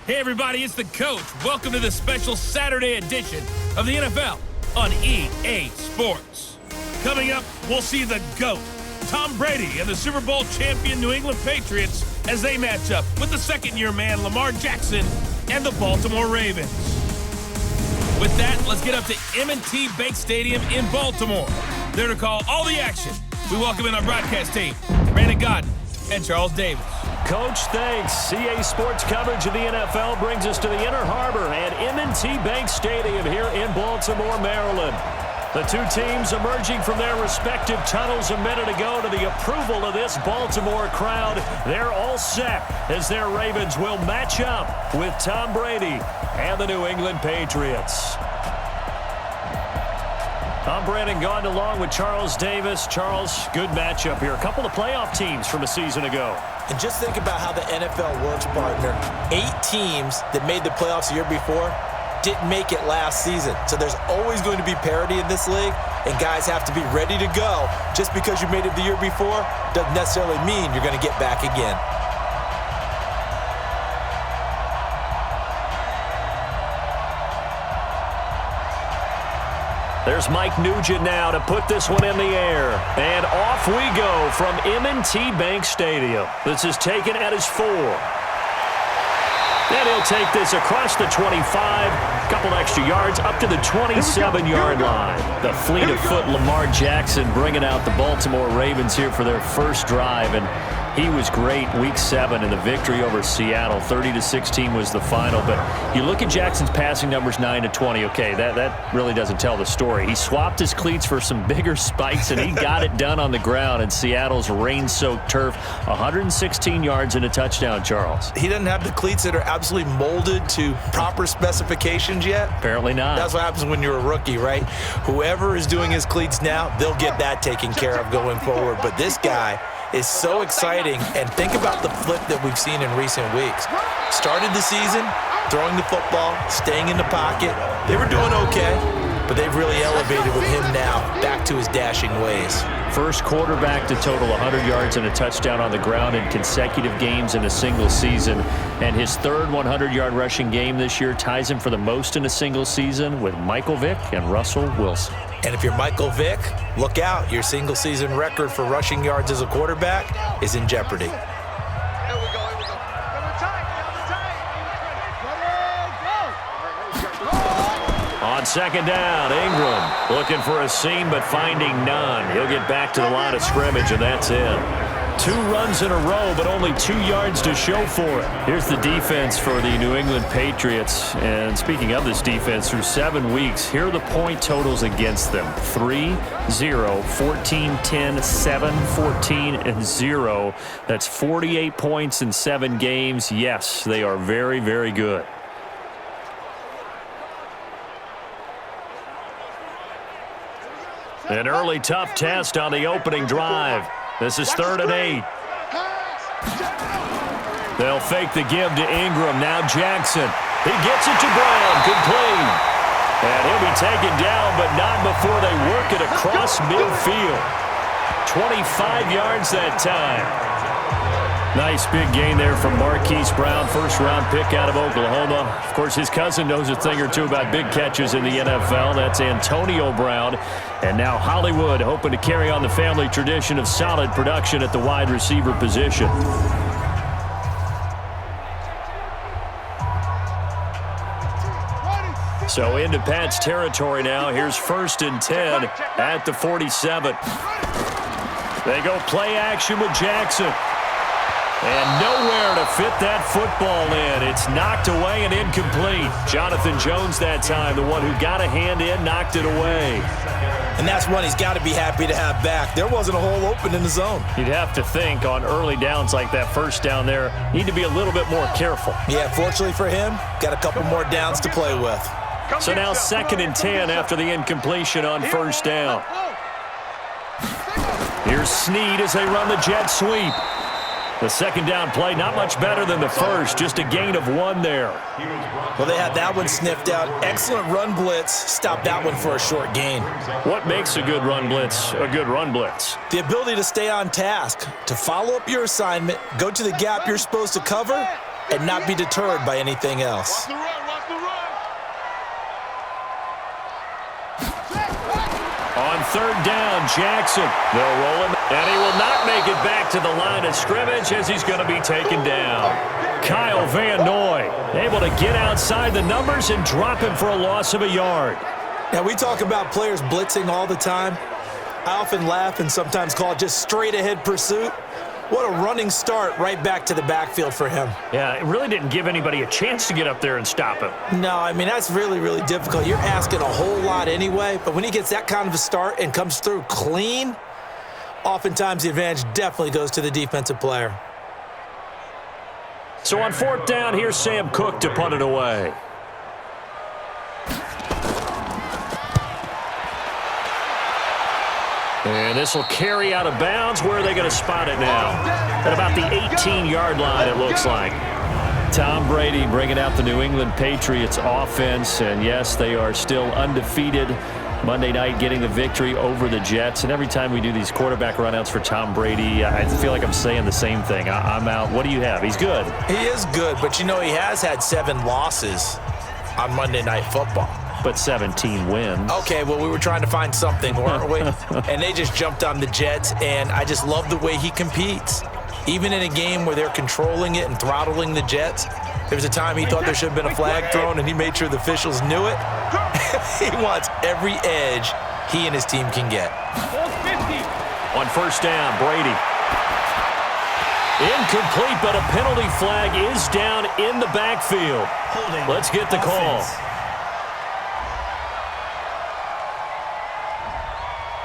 Hey everybody, it's the coach. Welcome to the special Saturday edition of the NFL on EA Sports. Coming up, we'll see the GOAT, Tom Brady, and the Super Bowl champion New England Patriots as they match up with the second-year man Lamar Jackson and the Baltimore Ravens. With that, let's get up to M&T Bank Stadium in Baltimore. There to call all the action, we welcome in our broadcast team, Brandon Godden and Charles Davis. Coach, thanks. CA Sports coverage of the NFL brings us to the Inner Harbor at M&T Bank Stadium here in Baltimore, Maryland. The two teams emerging from their respective tunnels a minute ago to the approval of this Baltimore crowd. They're all set as their Ravens will match up with Tom Brady and the New England Patriots. I'm Brandon Gaudin along with Charles Davis. Charles, good matchup here. A couple of playoff teams from a season ago. And just think about how the NFL works, partner. 8 teams that made the playoffs the year before didn't make it last season. So there's always going to be parity in this league, and guys have to be ready to go. Just because you made it the year before doesn't necessarily mean you're going to get back again. There's Mike Nugent now to put this one in the air. And off we go from M&T Bank Stadium. This is taken at his 4. And he'll take this across the 25, a couple extra yards, up to the 27-yard line. The fleet of foot Lamar Jackson bringing out the Baltimore Ravens here for their first drive. And he was great week 7 in the victory over Seattle. 30-16 was the final. But you look at Jackson's passing numbers 9-20. Okay, that really doesn't tell the story. He swapped his cleats for some bigger spikes, and he got it done on the ground in Seattle's rain-soaked turf. 116 yards and a touchdown, Charles. He doesn't have the cleats that are absolutely molded to proper specifications yet. Apparently not. That's what happens when you're a rookie, right? Whoever is doing his cleats now, they'll get that taken care of going forward. But this guy is so exciting, and think about the flip that we've seen in recent weeks. Started the season throwing the football, staying in the pocket. They were doing okay, but they've really elevated with him now back to his dashing ways. First quarterback to total 100 yards and a touchdown on the ground in consecutive games in a single season. And his third 100-yard rushing game this year ties him for the most in a single season with Michael Vick and Russell Wilson. And if you're Michael Vick, look out. Your single-season record for rushing yards as a quarterback is in jeopardy. On second down, Ingram looking for a seam but finding none. He'll get back to the line of scrimmage, and that's it. 2 runs in a row, but only 2 yards to show for it. Here's the defense for the New England Patriots. And speaking of this defense, through 7 weeks, here are the point totals against them. 3-0, 14-10, 7, 14, and 0. That's 48 points in 7 games. Yes, they are very, very good. An early tough test on the opening drive. This is 3rd and 8. They'll fake the give to Ingram. Now Jackson. He gets it to Brown. Complete. And he'll be taken down, but not before they work it across midfield. 25 yards that time. Nice big gain there from Marquise Brown, first-round pick out of Oklahoma. Of course, his cousin knows a thing or two about big catches in the NFL. That's Antonio Brown. And now Hollywood hoping to carry on the family tradition of solid production at the wide receiver position. So into Pat's territory now. Here's 1st and 10 at the 47. They go play action with Jackson. And nowhere to fit that football in. It's knocked away and incomplete. Jonathan Jones that time, the one who got a hand in, knocked it away. And that's one he's got to be happy to have back. There wasn't a hole open in the zone. You'd have to think on early downs like that first down there, need to be a little bit more careful. Yeah, fortunately for him, got a couple more downs to play with. So now 2nd and 10 after the incompletion on 1st down. Here's Snead as they run the jet sweep. The 2nd down play, not much better than the first, just a gain of 1 there. Well, they had that one sniffed out. Excellent run blitz. Stopped that one for a short gain. What makes a good run blitz a good run blitz? The ability to stay on task, to follow up your assignment, go to the gap you're supposed to cover, and not be deterred by anything else. On third down, Jackson. They'll roll him, and he will not make it back to the line of scrimmage as he's going to be taken down. Kyle Van Noy able to get outside the numbers and drop him for a loss of a yard. Now, we talk about players blitzing all the time. I often laugh and sometimes call it just straight-ahead pursuit. What a running start right back to the backfield for him. Yeah, it really didn't give anybody a chance to get up there and stop him. No, I mean, that's really, really difficult. You're asking a whole lot anyway, but when he gets that kind of a start and comes through clean, oftentimes the advantage definitely goes to the defensive player. So on fourth down, here's Sam Cook to punt it away. And this will carry out of bounds. Where are they going to spot it now? At about the 18-yard line, it looks like. Tom Brady bringing out the New England Patriots offense. And, yes, they are still undefeated. Monday night getting the victory over the Jets. And every time we do these quarterback runouts for Tom Brady, I feel like I'm saying the same thing. I'm out. What do you have? He's good. He is good, but, you know, he has had 7 losses on Monday Night Football. But 17 wins. Okay, well, we were trying to find something, weren't we? And they just jumped on the Jets, and I just love the way he competes. Even in a game where they're controlling it and throttling the Jets, there was a time he thought there should have been a flag thrown, and he made sure the officials knew it. He wants every edge he and his team can get. On first down, Brady. Incomplete, but a penalty flag is down in the backfield. Let's get the call.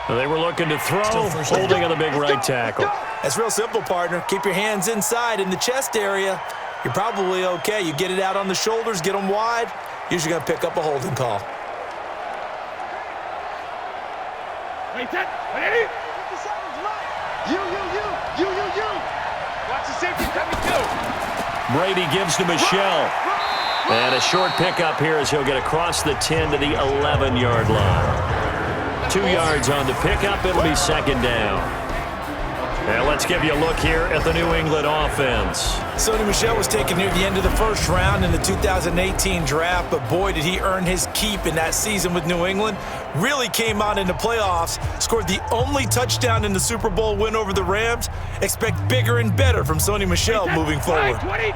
They were looking to throw, holding on the big right tackle. That's real simple, partner. Keep your hands inside in the chest area. You're probably okay. You get it out on the shoulders, get them wide. Usually going to pick up a holding call. Wait, ready? You. Watch the safety coming too. Brady gives to Michelle. And a short pickup here as he'll get across the 10 to the 11-yard line. 2 yards on the pickup. It'll be second down. And let's give you a look here at the New England offense. Sony Michel was taken near the end of the first round in the 2018 draft, but boy, did he earn his keep in that season with New England. Really came on in the playoffs, scored the only touchdown in the Super Bowl win over the Rams. Expect bigger and better from Sony Michel moving forward. 20.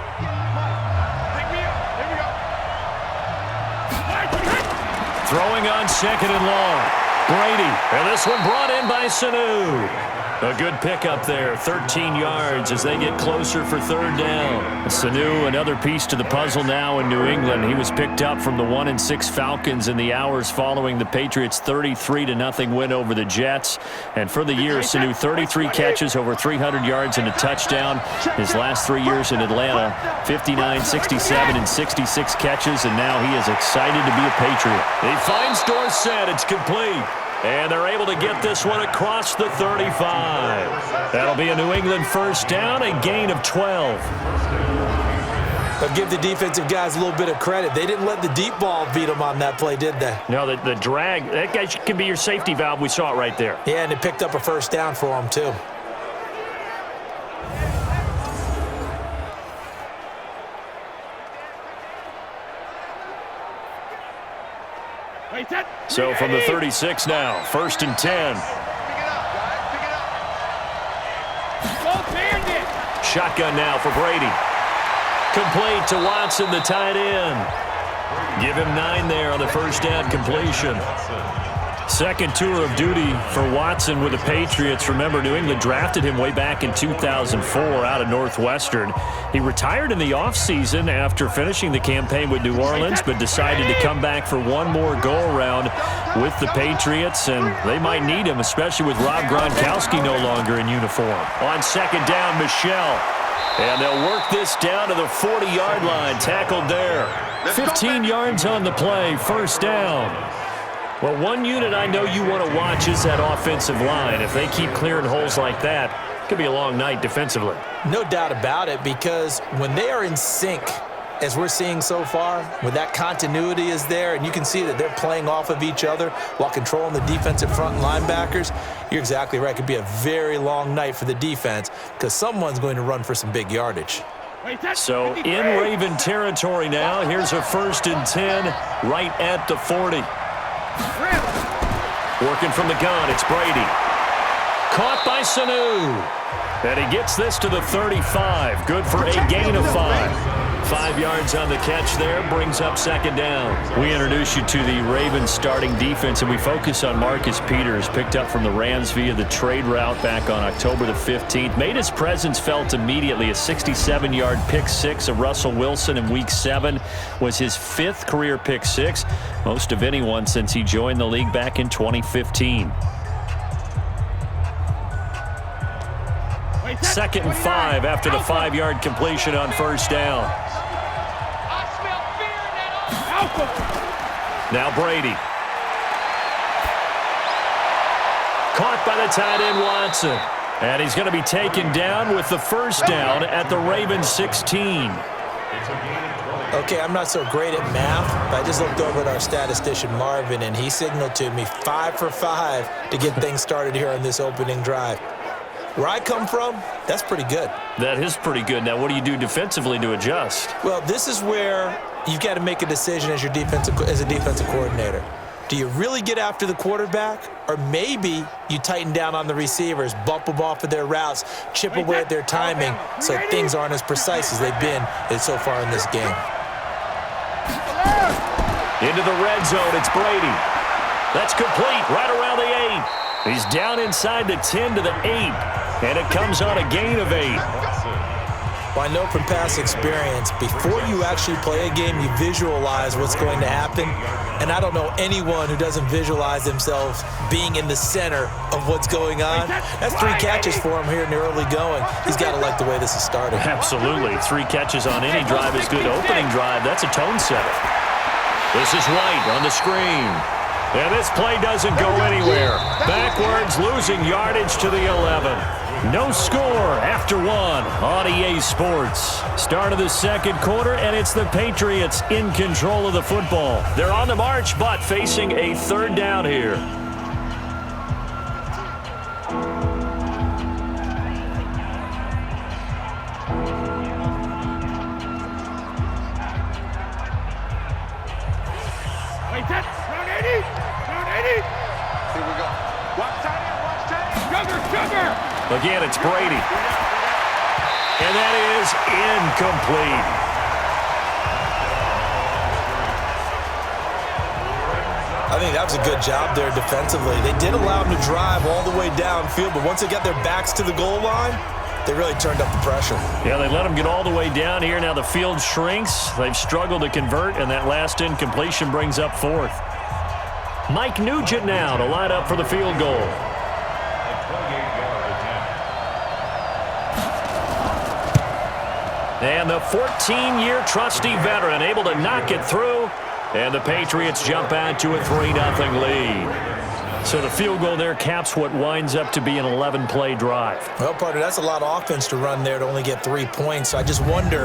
Throwing on second and long. Brady, and this one brought in by Sanu. A good pickup there, 13 yards as they get closer for third down. Sanu, another piece to the puzzle now in New England. He was picked up from the 1-6 Falcons in the hours following the Patriots' 33-0 win over the Jets. And for the year, Sanu, 33 catches, over 300 yards and a touchdown. His last 3 years in Atlanta, 59, 67, and 66 catches, and now he is excited to be a Patriot. He finds Dorsett. It's complete. And they're able to get this one across the 35. That'll be a New England first down, a gain of 12. But give the defensive guys a little bit of credit. They didn't let the deep ball beat them on that play, did they? No, the drag, that guy can be your safety valve. We saw it right there. Yeah, and it picked up a first down for them, too. So from the 36 now, 1st and 10. Shotgun now for Brady. Complete to Watson, the tight end. Give him 9 there on the first down completion. Second tour of duty for Watson with the Patriots. Remember, New England drafted him way back in 2004 out of Northwestern. He retired in the offseason after finishing the campaign with New Orleans, but decided to come back for one more go-around with the Patriots, and they might need him, especially with Rob Gronkowski no longer in uniform. On second down, Michelle. And they'll work this down to the 40-yard line, tackled there. 15 yards on the play, first down. Well, one unit I know you want to watch is that offensive line. If they keep clearing holes like that, it could be a long night defensively. No doubt about it, because when they are in sync, as we're seeing so far, when that continuity is there, and you can see that they're playing off of each other while controlling the defensive front and linebackers, you're exactly right. It could be a very long night for the defense because someone's going to run for some big yardage. So in Raven territory now. Here's a 1st and 10 right at the 40. Working from the gun, it's Brady. Caught by Sanu. And he gets this to the 35. Good for a gain of 5. 5 yards on the catch there, brings up 2nd down. We introduce you to the Ravens starting defense, and we focus on Marcus Peters, picked up from the Rams via the trade route back on October the 15th. Made his presence felt immediately. A 67-yard pick six of Russell Wilson in Week 7 was his 5th career pick six, most of anyone since he joined the league back in 2015. 2nd and 5 after the 5-yard completion on 1st down. Now Brady. Caught by the tight end Watson. And he's going to be taken down with the 1st down at the Ravens 16. Okay, I'm not so great at math, but I just looked over at our statistician Marvin, and he signaled to me 5 for 5 to get things started here on this opening drive. Where I come from, that's pretty good. That is pretty good. Now, what do you do defensively to adjust? Well, this is where you've got to make a decision as a defensive coordinator. Do you really get after the quarterback, or maybe you tighten down on the receivers, bump them off of their routes, chip away at their timing so things aren't as precise as they've been so far in this game? Into the red zone, it's Brady. That's complete right around the 8. He's down inside the 10 to the 8. And it comes on a gain of 8. Well, I know from past experience, before you actually play a game, you visualize what's going to happen. And I don't know anyone who doesn't visualize themselves being in the center of what's going on. That's 3 catches for him here in the early going. He's got to like the way this is starting. Absolutely. 3 catches on any drive is good. Opening drive, that's a tone setter. This is White on the screen. And this play doesn't go anywhere. Backwards, losing yardage to the 11. No score after 1 on EA Sports. Start of the 2nd quarter, and it's the Patriots in control of the football. They're on the march, but facing a 3rd down here. Again, it's Brady. And that is incomplete. I think that was a good job there defensively. They did allow them to drive all the way downfield, but once they got their backs to the goal line, they really turned up the pressure. Yeah, they let them get all the way down here. Now the field shrinks. They've struggled to convert, and that last incompletion brings up 4th. Mike Nugent now to line up for the field goal. And the 14-year trusty veteran able to knock it through. And the Patriots jump out to a 3-0 lead. So the field goal there caps what winds up to be an 11-play drive. Well, partner, that's a lot of offense to run there to only get 3 points. So I just wonder,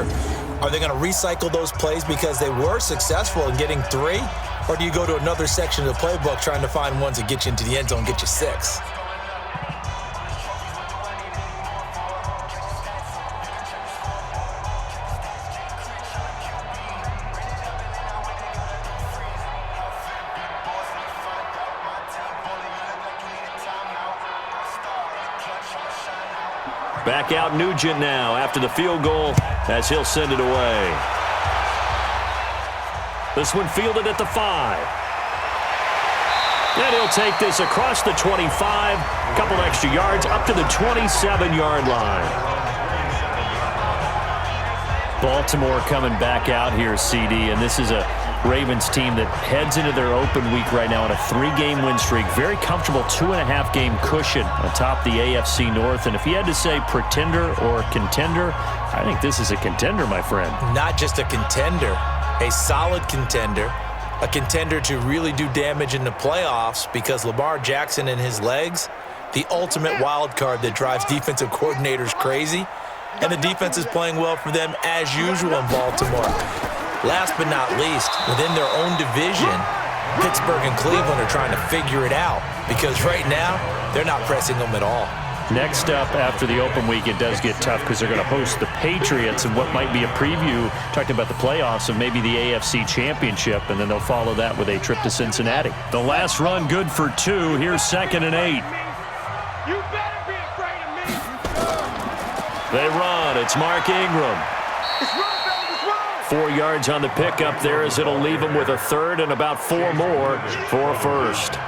are they going to recycle those plays because they were successful in getting 3? Or do you go to another section of the playbook trying to find ones that get you into the end zone, get you 6? Back out Nugent now after the field goal as he'll send it away. This one fielded at the 5. And he'll take this across the 25. A couple extra yards up to the 27-yard line. Baltimore coming back out here, CD, and this is a Ravens team that heads into their open week right now on a 3-game win streak. Very comfortable 2.5-game cushion atop the AFC North. And if you had to say pretender or contender, I think this is a contender, my friend. Not just a contender, a solid contender. A contender to really do damage in the playoffs because Lamar Jackson and his legs, the ultimate wild card that drives defensive coordinators crazy. And the defense is playing well for them as usual in Baltimore. Last but not least, within their own division, Pittsburgh and Cleveland are trying to figure it out because right now, they're not pressing them at all. Next up, after the open week, it does get tough because they're going to host the Patriots and what might be a preview, talking about the playoffs of maybe the AFC Championship, and then they'll follow that with a trip to Cincinnati. The last run good for 2. Here's 2nd and 8. You better be afraid of me. They run. It's Mark Ingram. It's run, fellas, it's run. 4 yards on the pickup there as it'll leave him with a 3rd and about 4 more for a 1st.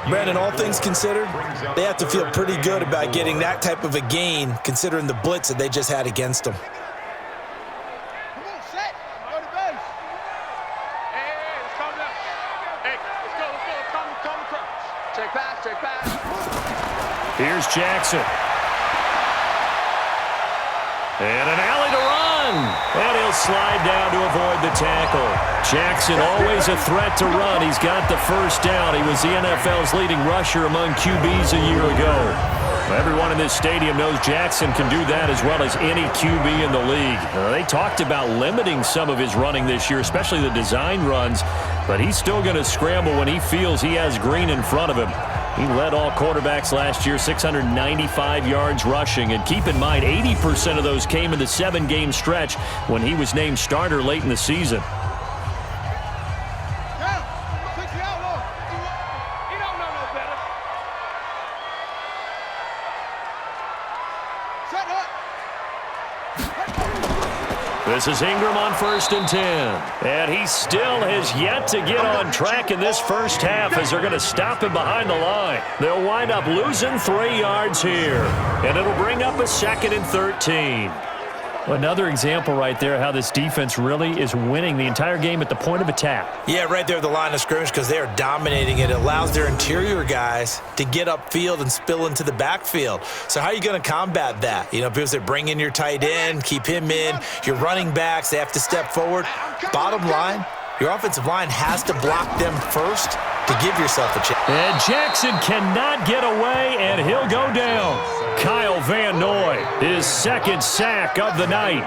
Brandon, all things considered, they have to feel pretty good about getting that type of a gain, considering the blitz that they just had against them. Come on, set. Go to base. Hey, let's calm down. Hey, let's go. Calm. Check pass. Here's Jackson. And an alley to run. And he'll slide down to avoid the tackle. Jackson always a threat to run. He's got the 1st down. He was the NFL's leading rusher among QBs a year ago. Everyone in this stadium knows Jackson can do that as well as any QB in the league. They talked about limiting some of his running this year, especially the design runs, but he's still going to scramble when he feels he has green in front of him. He led all quarterbacks last year, 695 yards rushing. And keep in mind, 80% of those came in the 7-game stretch when he was named starter late in the season. He don't know no better. Set up. This is Ingram on 1st and 10. And he still has yet to get on track in this first half as they're going to stop him behind the line. They'll wind up losing 3 yards here. And it'll bring up a 2nd and 13. Another example right there how this defense really is winning the entire game at the point of attack. Yeah, right there at the line of scrimmage because they are dominating it. It allows their interior guys to get upfield and spill into the backfield. So how are you going to combat that? You know, people say bring in your tight end, keep him in. Your running backs, they have to step forward. Bottom line, your offensive line has to block them first to give yourself a chance. And Jackson cannot get away, and he'll go down. Kyle Van Noy, his 2nd sack of the night.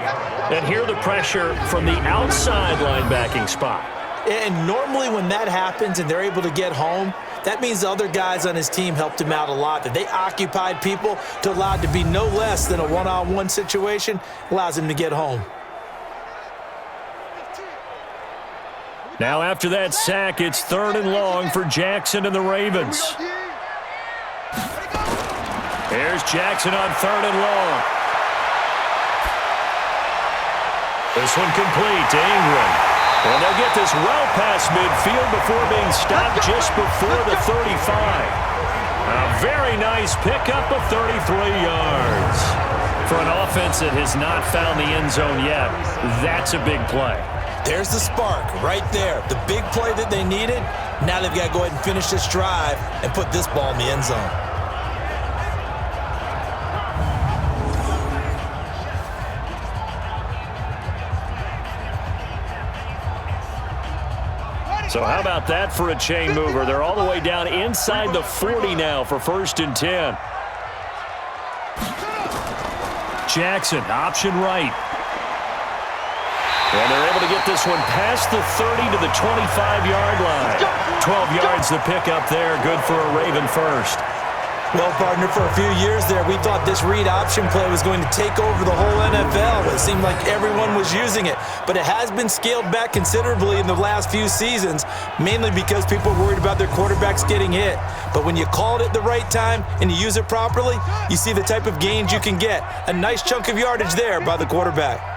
And hear the pressure from the outside linebacking spot. And normally when that happens and they're able to get home, that means the other guys on his team helped him out a lot. That they occupied people to allow it to be no less than a one-on-one situation, allows him to get home. Now after that sack, it's 3rd and long for Jackson and the Ravens. Here's Jackson on 3rd and long. This one complete to Ingram. And they'll get this well past midfield before being stopped just before the 35. A very nice pickup of 33 yards. For an offense that has not found the end zone yet, that's a big play. There's the spark right there. The big play that they needed. Now they've got to go ahead and finish this drive and put this ball in the end zone. So how about that for a chain mover? They're all the way down inside the 40 now for 1st and 10. Jackson, option right. And they're able to get this one past the 30 to the 25-yard line. 12 yards the pickup there. Good for a Raven 1st. Well, partner, for a few years there, we thought this read option play was going to take over the whole NFL. It seemed like everyone was using it. But it has been scaled back considerably in the last few seasons, mainly because people are worried about their quarterbacks getting hit. But when you call it at the right time and you use it properly, you see the type of gains you can get. A nice chunk of yardage there by the quarterback.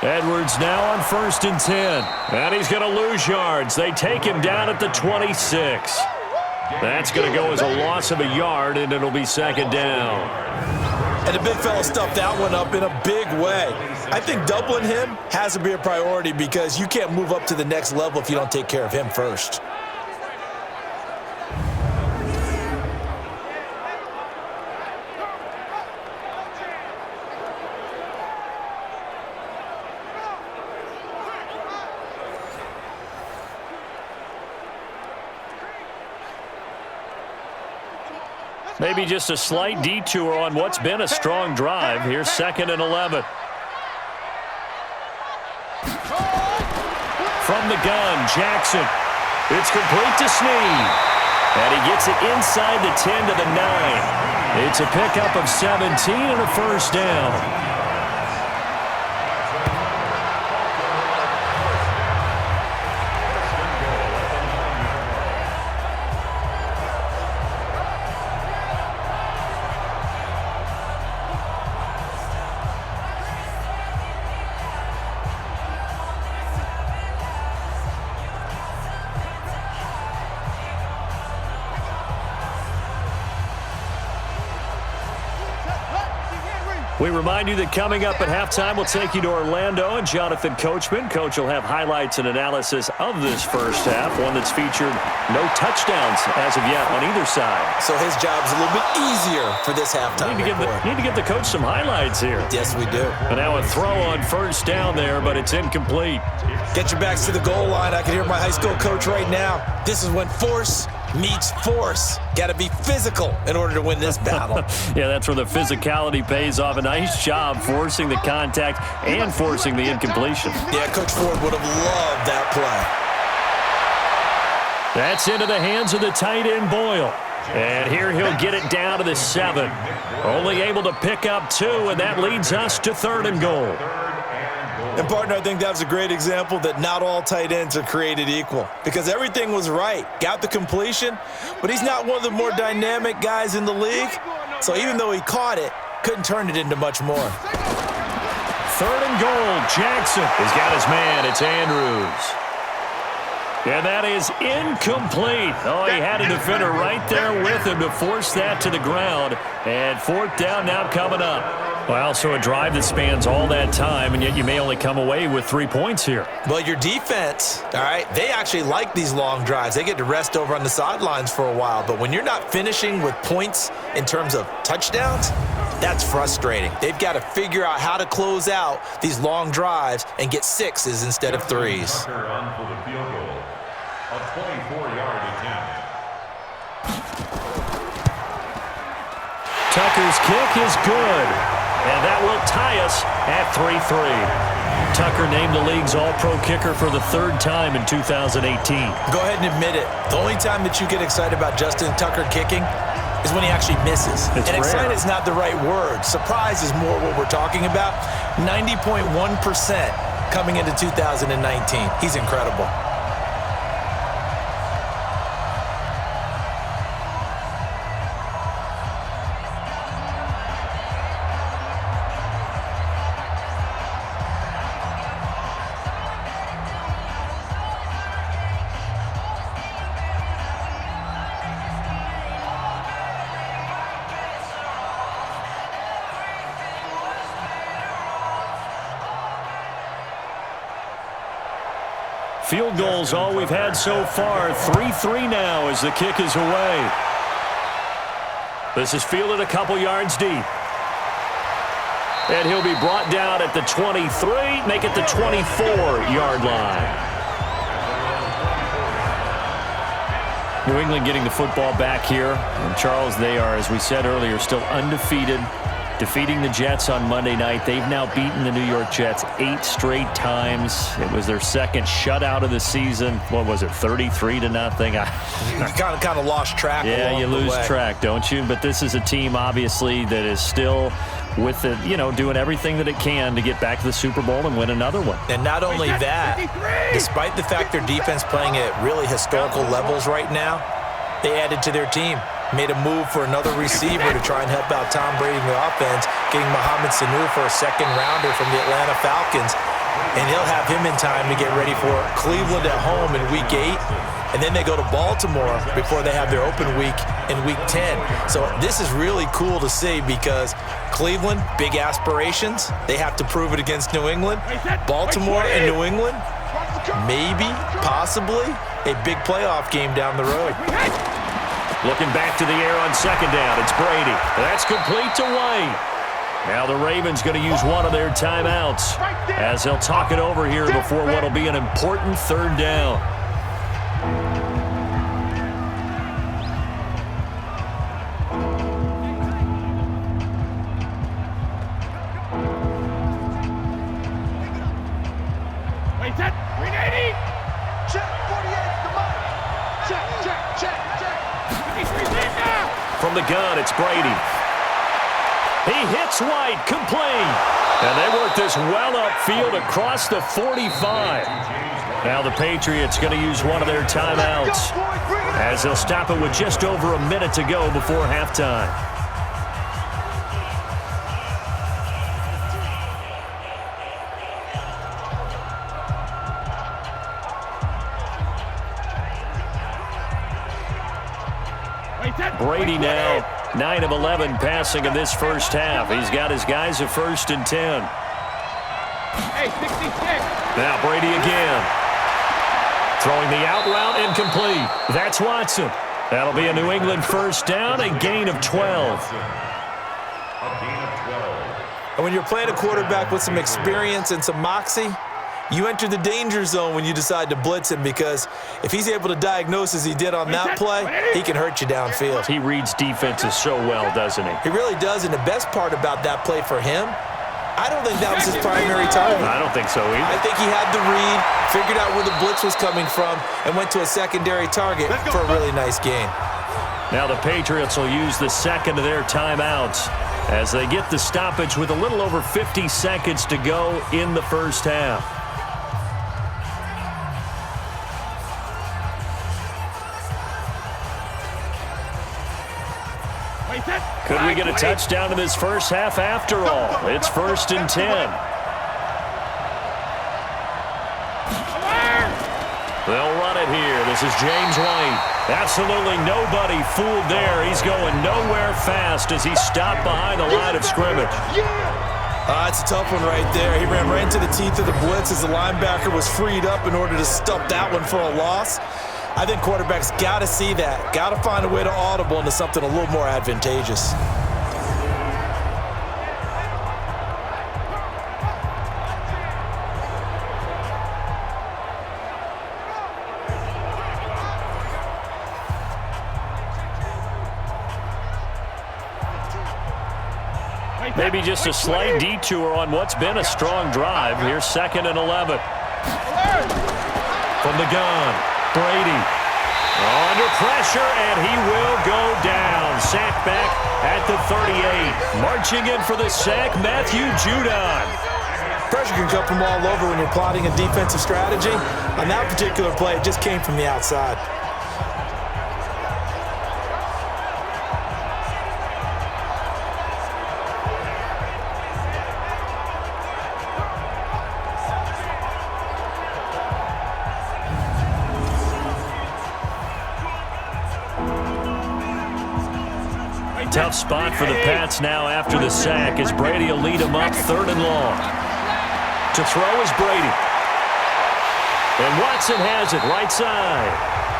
Edwards now on 1st and 10. And he's going to lose yards. They take him down at the 26. That's going to go as a loss of a yard, and it'll be 2nd down. And the big fella stuffed that one up in a big way. I think doubling him has to be a priority because you can't move up to the next level if you don't take care of him first. Maybe just a slight detour on what's been a strong drive. Here's 2nd and 11. From the gun, Jackson. It's complete to Snead. And he gets it inside the 10 to the 9. It's a pickup of 17 and a first down. We remind you that coming up at halftime, we'll take you to Orlando and Jonathan Coachman. Coach will have highlights and analysis of this first half, one that's featured no touchdowns as of yet on either side. So his job's a little bit easier for this halftime. Need to give the coach some highlights here. Yes, we do. And now a throw on first down there, but it's incomplete. Get your backs to the goal line. I can hear my high school coach right now. This is when force meets force. Got to be physical in order to win this battle. Yeah, that's where the physicality pays off. A nice job forcing the contact and forcing the incompletion. Yeah, Coach Ford would have loved that play. That's into the hands of the tight end, Boyle. And here he'll get it down to the 7. Only able to pick up 2, and that leads us to 3rd and goal. And, partner, I think that was a great example that not all tight ends are created equal because everything was right. Got the completion, but he's not one of the more dynamic guys in the league. So even though he caught it, couldn't turn it into much more. 3rd and goal. Jackson has got his man. It's Andrews. And that is incomplete. Oh, he had a defender right there with him to force that to the ground. And 4th down now coming up. Well, so a drive that spans all that time, and yet you may only come away with 3 points here. Well, your defense, all right, they actually like these long drives. They get to rest over on the sidelines for a while. But when you're not finishing with points in terms of touchdowns, that's frustrating. They've got to figure out how to close out these long drives and get 6s instead of 3s. On for the field goal, a 24-yard attempt. Tucker's kick is good. And that will tie us at 3-3. Tucker named the league's all-pro kicker for the 3rd time in 2018. Go ahead and admit it. The only time that you get excited about Justin Tucker kicking is when he actually misses. It's and rare. Excited is not the right word. Surprise is more what we're talking about. 90.1% coming into 2019. He's incredible. Field goals all we've had so far. 3-3 now as the kick is away. This is fielded a couple yards deep. And he'll be brought down at the 23, make it the 24-yard line. New England getting the football back here. And Charles, they are, as we said earlier, still undefeated. Defeating the Jets on Monday night. They've now beaten the New York Jets 8 straight times. It was their second shutout of the season. What was it, 33-0? You kind of lost track. Yeah, you lose track, don't you? But this is a team, obviously, that is still with it, doing everything that it can to get back to the Super Bowl and win another one. And not only that, despite the fact their defense playing at really historical levels right now, they added to their team. Made a move for another receiver to try and help out Tom Brady in the offense, getting Mohamed Sanu for a second-rounder from the Atlanta Falcons. And he'll have him in time to get ready for Cleveland at home in Week 8. And then they go to Baltimore before they have their open week in Week 10. So this is really cool to see because Cleveland, big aspirations. They have to prove it against New England. Baltimore and New England, maybe, possibly, a big playoff game down the road. Looking back to the air on 2nd down. It's Brady. That's complete to White. Now the Ravens going to use one of their timeouts as they'll talk it over here before what will be an important 3rd down. Wait, set. 380. Check 48. Come on. the gun, it's Brady. He hits White, complete. And they work this well upfield across the 45. Now the Patriots going to use one of their timeouts as they'll stop it with just over a minute to go before halftime. Brady now 9 of 11 passing in this first half. He's got his guys at 1st and 10. Hey, 66. Now Brady again. Throwing the out route incomplete. That's Watson. That'll be a New England first down, a gain of 12. And when you're playing a quarterback with some experience and some moxie, you enter the danger zone when you decide to blitz him, because if he's able to diagnose as he did on that play, he can hurt you downfield. He reads defenses so well, doesn't he? He really does, and the best part about that play for him, I don't think that was his primary target. I don't think so either. I think he had the read, figured out where the blitz was coming from, and went to a secondary target for a really nice gain. Now the Patriots will use the second of their timeouts as they get the stoppage with a little over 50 seconds to go in the first half. Could we get a touchdown in this first half after all? It's 1st and 10. They'll run it here. This is James White. Absolutely nobody fooled there. He's going nowhere fast as he stopped behind the line of scrimmage. That's a tough one right there. He ran right into the teeth of the blitz as the linebacker was freed up in order to stop that one for a loss. I think quarterbacks got to see that, got to find a way to audible into something a little more advantageous. Maybe just a slight detour on what's been a strong drive. Here's 2nd and 11. From the gun. Brady under pressure, and he will go down. Sacked back at the 38. Marching in for the sack, Matthew Judon. Pressure can come from all over when you're plotting a defensive strategy. On that particular play, it just came from the outside. Tough spot for the Pats now after the sack as Brady will lead them up 3rd and long. To throw is Brady. And Watson has it right side.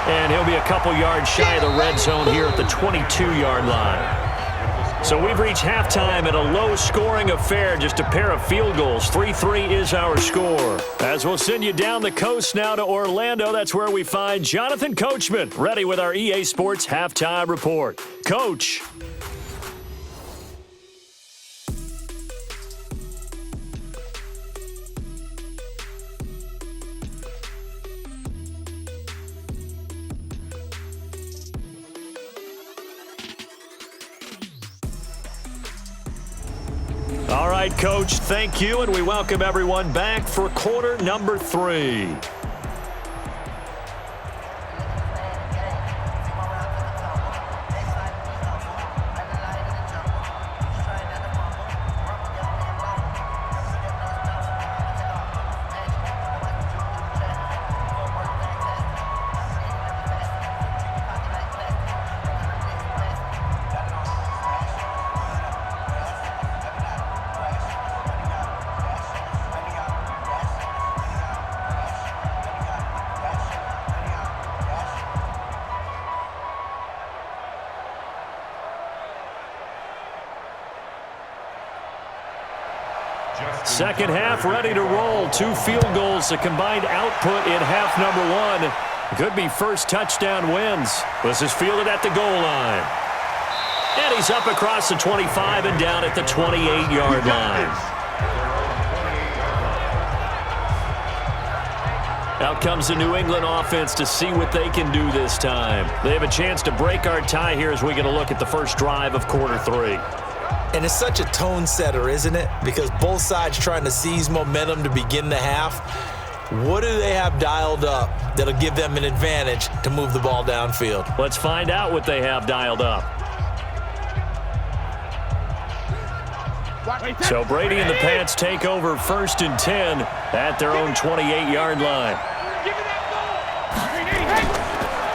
And he'll be a couple yards shy of the red zone here at the 22-yard line. So we've reached halftime at a low-scoring affair, just a pair of field goals. 3-3 is our score. As we'll send you down the coast now to Orlando, that's where we find Jonathan Coachman, ready with our EA Sports Halftime Report. Coach. All right, Coach, thank you, and we welcome everyone back for quarter number 3. Second half ready to roll. 2 field goals, the combined output in half number 1. Could be first touchdown wins. This is fielded at the goal line. And he's up across the 25 and down at the 28-yard line. Out comes the New England offense to see what they can do this time. They have a chance to break our tie here as we get a look at the first drive of quarter 3. And it's such a tone setter, isn't it? Because both sides trying to seize momentum to begin the half. What do they have dialed up that'll give them an advantage to move the ball downfield? Let's find out what they have dialed up. So Brady and the Pats take over 1st and 10 at their own 28-yard line.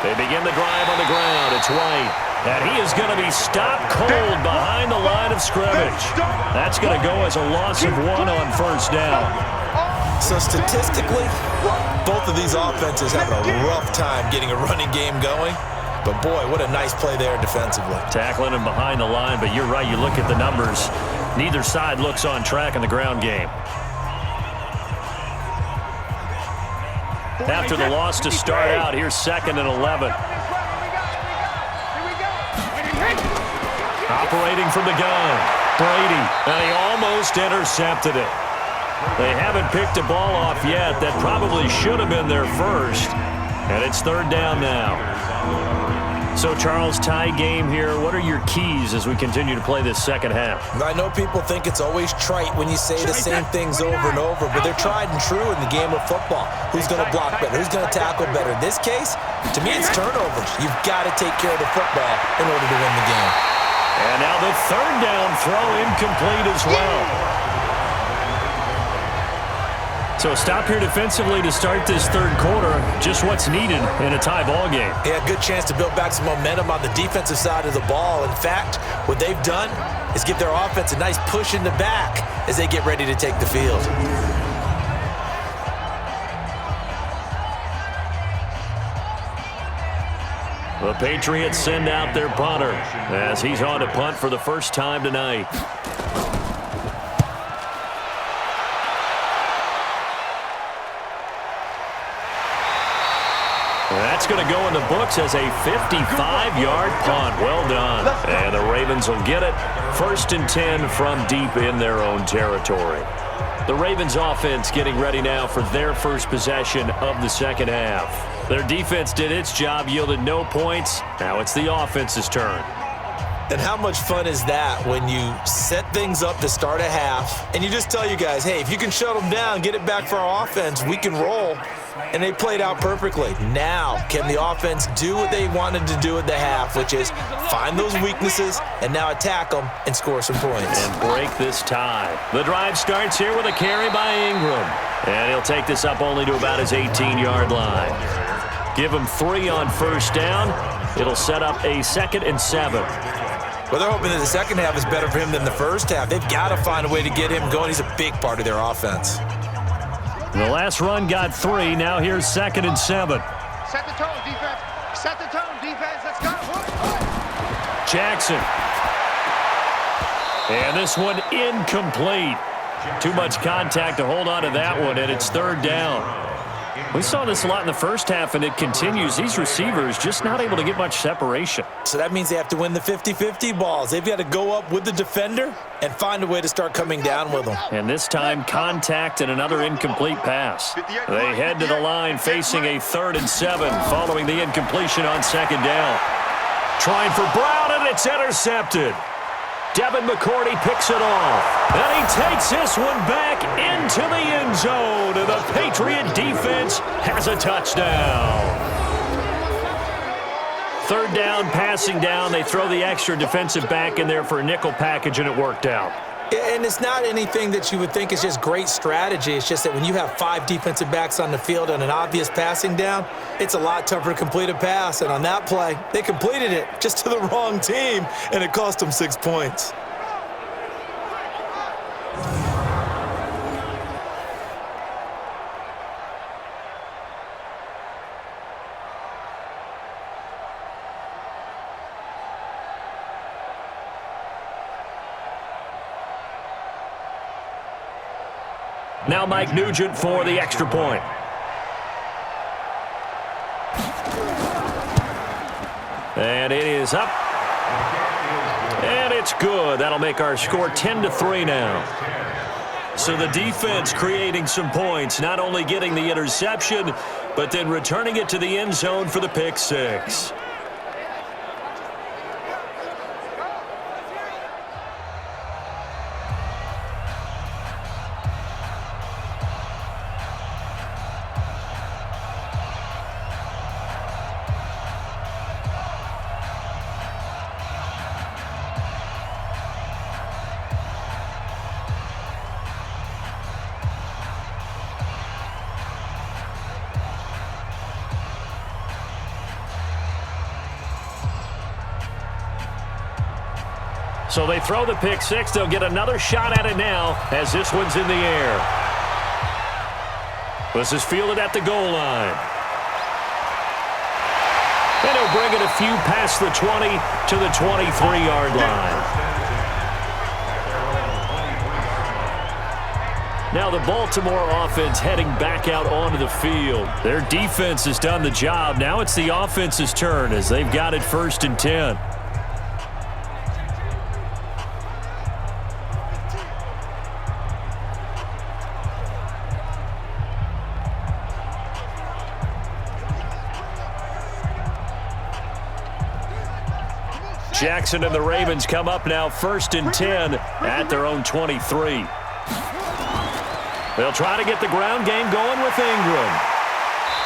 They begin the drive on the ground. It's White. And he is going to be stopped cold behind the line of scrimmage. That's going to go as a loss of 1 on 1st down. So statistically, both of these offenses have a rough time getting a running game going. But boy, what a nice play there defensively. Tackling him behind the line, but you're right, you look at the numbers. Neither side looks on track in the ground game. After the loss to start out, here's 2nd and 11. Operating from the gun, Brady, and he almost intercepted it. They haven't picked a ball off yet. That probably should have been their first, and it's 3rd down now. So, Charles, tie game here. What are your keys as we continue to play this second half? I know people think it's always trite when you say the same things over and over, but they're tried and true in the game of football. Who's going to block better? Who's going to tackle better? In this case, to me, it's turnovers. You've got to take care of the football in order to win the game. And now the 3rd down throw incomplete as well. So a stop here defensively to start this 3rd quarter. Just what's needed in a tie ball game. Yeah, good chance to build back some momentum on the defensive side of the ball. In fact, what they've done is give their offense a nice push in the back as they get ready to take the field. The Patriots send out their punter as he's on to punt for the first time tonight. That's going to go in the books as a 55-yard punt. Well done. And the Ravens will get it. 1st and 10 from deep in their own territory. The Ravens offense getting ready now for their first possession of the second half. Their defense did its job, yielded no points. Now it's the offense's turn. And how much fun is that when you set things up to start a half and you just tell you guys, hey, if you can shut them down, get it back for our offense, we can roll. And they played out perfectly. Now, can the offense do what they wanted to do at the half, which is find those weaknesses and now attack them and score some points. And break this tie. The drive starts here with a carry by Ingram. And he'll take this up only to about his 18-yard line. Give him 3 on 1st down. It'll set up a 2nd and 7. Well, they're hoping that the second half is better for him than the first half. They've got to find a way to get him going. He's a big part of their offense. The last run got 3. Now here's 2nd and 7. Set the tone, defense. Set the tone, defense. Let's go. Jackson. And this one incomplete. Too much contact to hold on to that one, and it's 3rd down. We saw this a lot in the first half, and it continues. These receivers just not able to get much separation. So that means they have to win the 50-50 balls. They've got to go up with the defender and find a way to start coming down with them. And this time, contact and another incomplete pass. They head to the line facing a 3rd and 7 following the incompletion on 2nd down. Trying for Brown, and it's intercepted. Devin McCourty picks it off. And he takes this one back into the end zone. And the Patriot defense has a touchdown. 3rd down, passing down. They throw the extra defensive back in there for a nickel package, and it worked out. And it's not anything that you would think is just great strategy. It's just that when you have 5 defensive backs on the field and an obvious passing down, it's a lot tougher to complete a pass. And on that play, they completed it just to the wrong team, and it cost them 6 points. Now Mike Nugent for the extra point. And it is up. And it's good. That'll make our score 10-3 now. So the defense creating some points, not only getting the interception, but then returning it to the end zone for the pick six. So they throw the pick six. They'll get another shot at it now as this one's in the air. This is fielded at the goal line. And he'll bring it a few past the 20 to the 23-yard line. Now the Baltimore offense heading back out onto the field. Their defense has done the job. Now it's the offense's turn as they've got it 1st and 10. Jackson and the Ravens come up now 1st and 10 at their own 23. They'll try to get the ground game going with Ingram.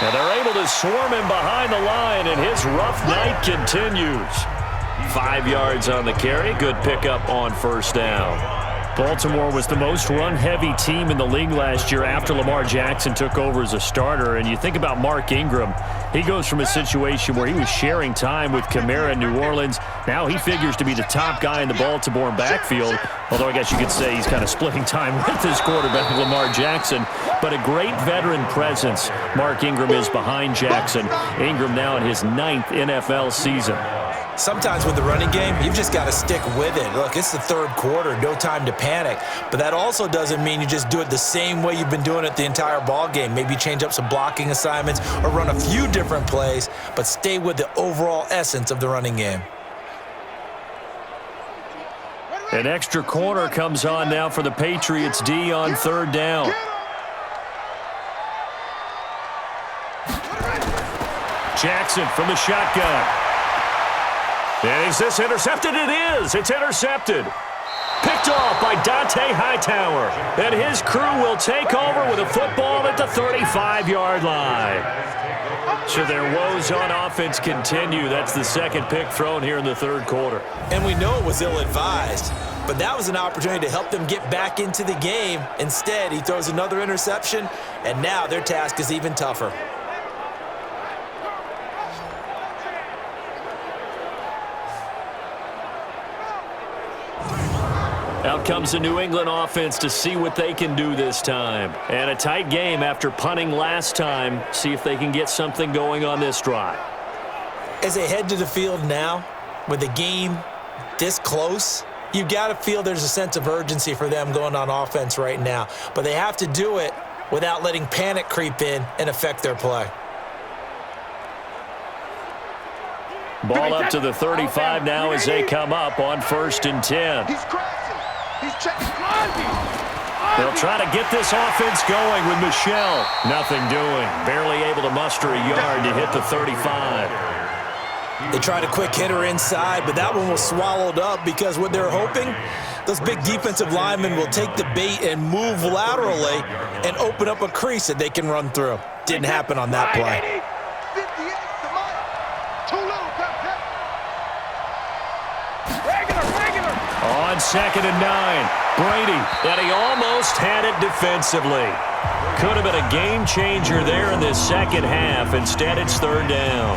And they're able to swarm him behind the line, and his rough night continues. 5 yards on the carry. Good pickup on 1st down. Baltimore was the most run-heavy team in the league last year after Lamar Jackson took over as a starter. And you think about Mark Ingram, he goes from a situation where he was sharing time with Kamara in New Orleans. Now he figures to be the top guy in the Baltimore backfield, although I guess you could say he's kind of splitting time with his quarterback, Lamar Jackson. But a great veteran presence Mark Ingram is behind Jackson. Ingram now in his 9th NFL season. Sometimes with the running game, you've just got to stick with it. Look, it's the 3rd quarter, no time to panic. But that also doesn't mean you just do it the same way you've been doing it the entire ball game. Maybe change up some blocking assignments or run a few different plays, but stay with the overall essence of the running game. An extra corner comes on now for the Patriots D on 3rd down. Jackson from the shotgun. And is this intercepted? It is. It's intercepted. Picked off by Dante Hightower. And his crew will take over with a football at the 35-yard line. So their woes on offense continue. That's the 2nd pick thrown here in the 3rd quarter. And we know it was ill-advised, but that was an opportunity to help them get back into the game. Instead, he throws another interception, and now their task is even tougher. Out comes the New England offense to see what they can do this time. And a tight game after punting last time. See if they can get something going on this drive. As they head to the field now, with the game this close, you've got to feel there's a sense of urgency for them going on offense right now. But they have to do it without letting panic creep in and affect their play. Ball up to the 35 now as they come up on 1st and 10. He's crashing. He's checking. They'll try to get this offense going with Michel. Nothing doing. Barely able to muster a yard to hit the 35. They tried a quick hitter inside, but that one was swallowed up because what they're hoping, those big defensive linemen will take the bait and move laterally and open up a crease that they can run through. Didn't happen on that play. On 2nd and 9, Brady, and he almost had it defensively. Could have been a game changer there in this 2nd half. Instead, it's 3rd down.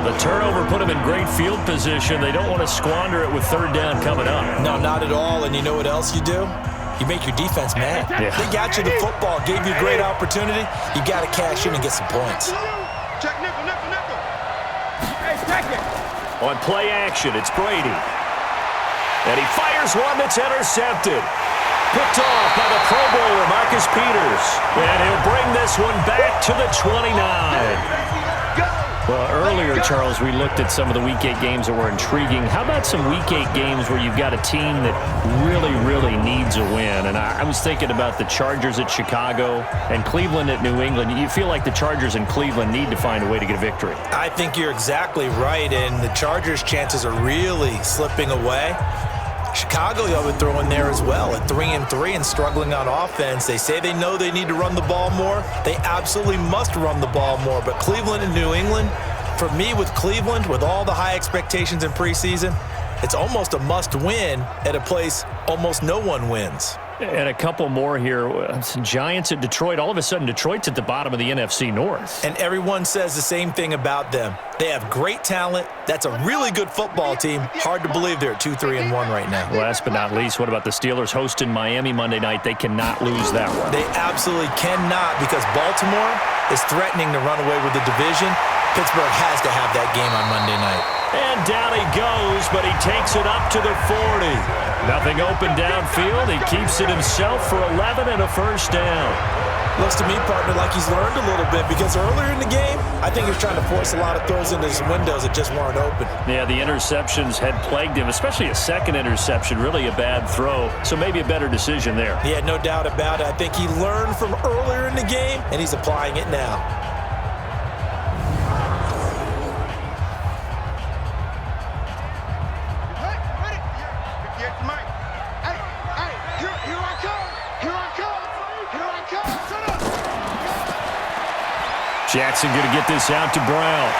The turnover put them in great field position. They don't want to squander it with 3rd down coming up. No, not at all. And you know what else you do? You make your defense mad. Yeah. They got you the football, gave you a great opportunity. You got to cash in and get some points. Check nickel. Hey, check it. On play action, it's Brady. And he fires one that's intercepted. Picked off by the Pro Bowler, Marcus Peters. And he'll bring this one back to the 29. Well, earlier, Charles, we looked at some of the Week 8 games that were intriguing. How about some Week 8 games where you've got a team that really, really needs needs a win. And I was thinking about the Chargers at Chicago and Cleveland at New England. You feel like the Chargers and Cleveland need to find a way to get a victory. I think you're exactly right, and the Chargers' chances are really slipping away. Chicago, y'all would throw in there as well at 3-3 and struggling on offense. They say they know they need to run the ball more. They absolutely must run the ball more. But Cleveland and New England, for me with Cleveland, with all the high expectations in preseason, it's almost a must-win at a place almost no one wins. And a couple more here. Giants at Detroit. All of a sudden, Detroit's at the bottom of the NFC North. And everyone says the same thing about them. They have great talent. That's a really good football team. Hard to believe they're at 2-3-1 right now. Last but not least, what about the Steelers hosting Miami Monday night? They cannot lose that one. They absolutely cannot, because Baltimore is threatening to run away with the division. Pittsburgh has to have that game on Monday night. And down he goes, but he takes it up to the 40. Nothing open downfield. He keeps it himself for 11 and a first down. Looks to me, partner, like he's learned a little bit, because earlier in the game, I think he was trying to force a lot of throws into his windows that just weren't open. Yeah, the interceptions had plagued him, especially a second interception, really a bad throw. So maybe a better decision there. Yeah, no doubt about it. I think he learned from earlier in the game, and he's applying it now. Jackson going to get this out to Brown.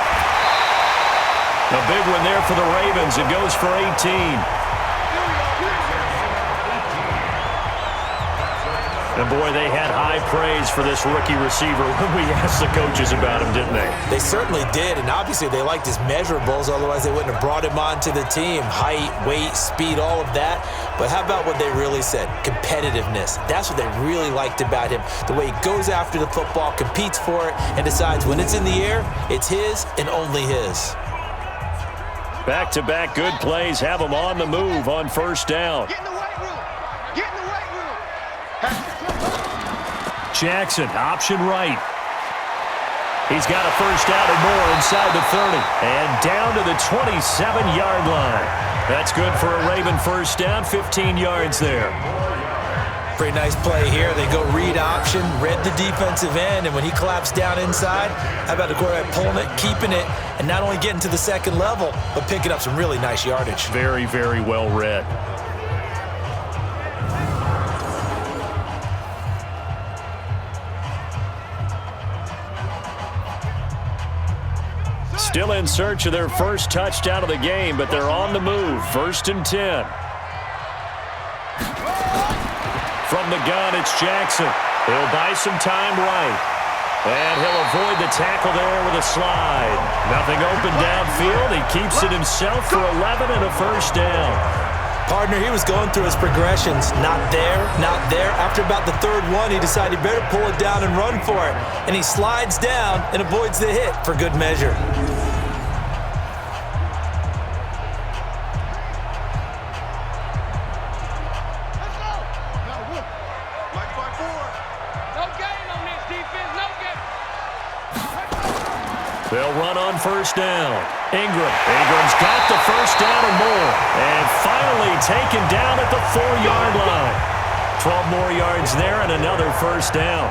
A big one there for the Ravens. It goes for 18. And boy, they had high praise for this rookie receiver when we asked the coaches about him, didn't they? They certainly did, and obviously they liked his measurables, otherwise they wouldn't have brought him onto the team. Height, weight, speed, all of that. But how about what they really said? Competitiveness. That's what they really liked about him. The way he goes after the football, competes for it, and decides when it's in the air, it's his and only his. Back-to-back good plays have him on the move on first down. Get in the weight room. Get in the weight room. Jackson, option right. He's got a first down or more inside the 30. And down to the 27-yard line. That's good for a Raven first down, 15 yards there. Pretty nice play here. They go read option, read the defensive end, and when he collapsed down inside, how about the quarterback pulling it, keeping it, and not only getting to the second level, but picking up some really nice yardage. Very, very well read. Still in search of their first touchdown of the game, but they're on the move. 1st and 10. From the gun, it's Jackson. He'll buy some time right. And he'll avoid the tackle there with a slide. Nothing open downfield. He keeps it himself for 11 and a first down. Partner, he was going through his progressions. Not there, not there. After about the third one, he decided he better pull it down and run for it. And he slides down and avoids the hit for good measure. They'll run on first down. Ingram's got the first down or more. And finally taken down at the 4-yard line. 12 more yards there and another first down.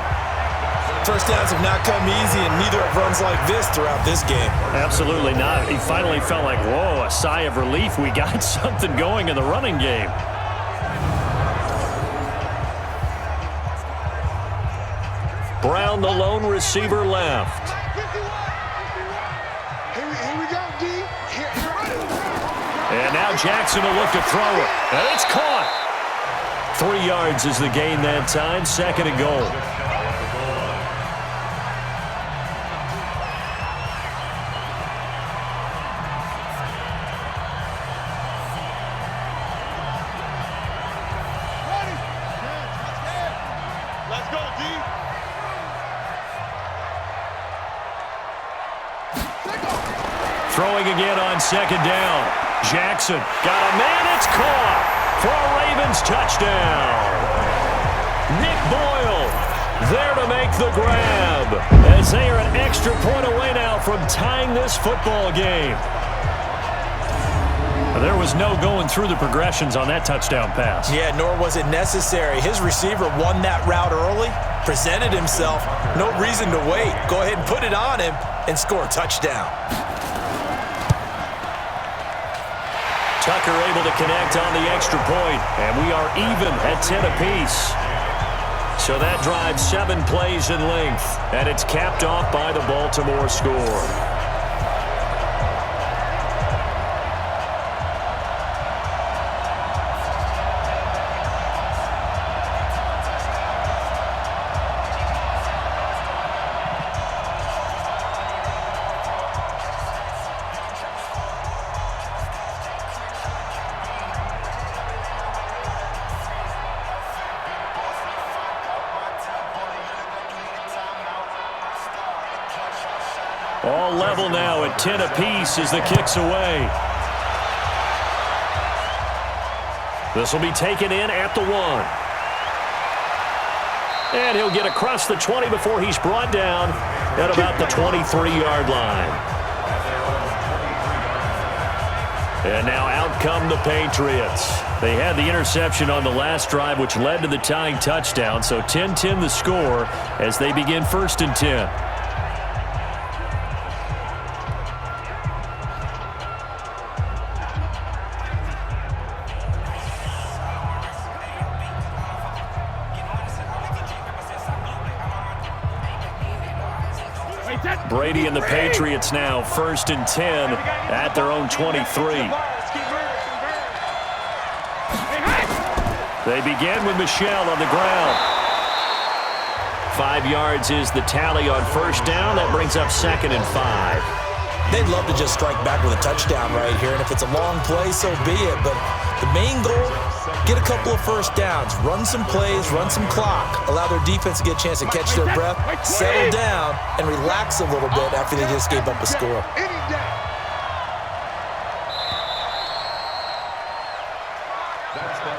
First downs have not come easy, and neither have runs like this throughout this game. Absolutely not. He finally felt like, whoa, a sigh of relief. We got something going in the running game. Brown, the lone receiver, left. And now Jackson will look to throw it. And it's caught. 3 yards is the gain that time. 2nd and goal. Let's go, D. Throwing again on 2nd down. Jackson got a man. It's caught for a Ravens touchdown. Nick Boyle there to make the grab as they are an extra point away now from tying this football game. There was no going through the progressions on that touchdown pass. Yeah, nor was it necessary. His receiver won that route early, presented himself. No reason to wait. Go ahead and put it on him and score a touchdown. Tucker able to connect on the extra point, and we are even at 10 apiece. So that drives 7 plays in length, and it's capped off by the Baltimore score. All level now at 10 apiece as the kick's away. This will be taken in at the 1. And he'll get across the 20 before he's brought down at about the 23-yard line. And now out come the Patriots. They had the interception on the last drive, which led to the tying touchdown. So 10-10 the score as they begin 1st and 10. Brady and the Patriots now 1st and 10 at their own 23. They begin with Michel on the ground. 5 yards is the tally on 1st down. That brings up 2nd and 5. They'd love to just strike back with a touchdown right here, and if it's a long play, so be it. But the main goal, get a couple of 1st downs, run some plays, run some clock, allow their defense to get a chance to catch their breath, settle down, and relax a little bit after they just gave up a score.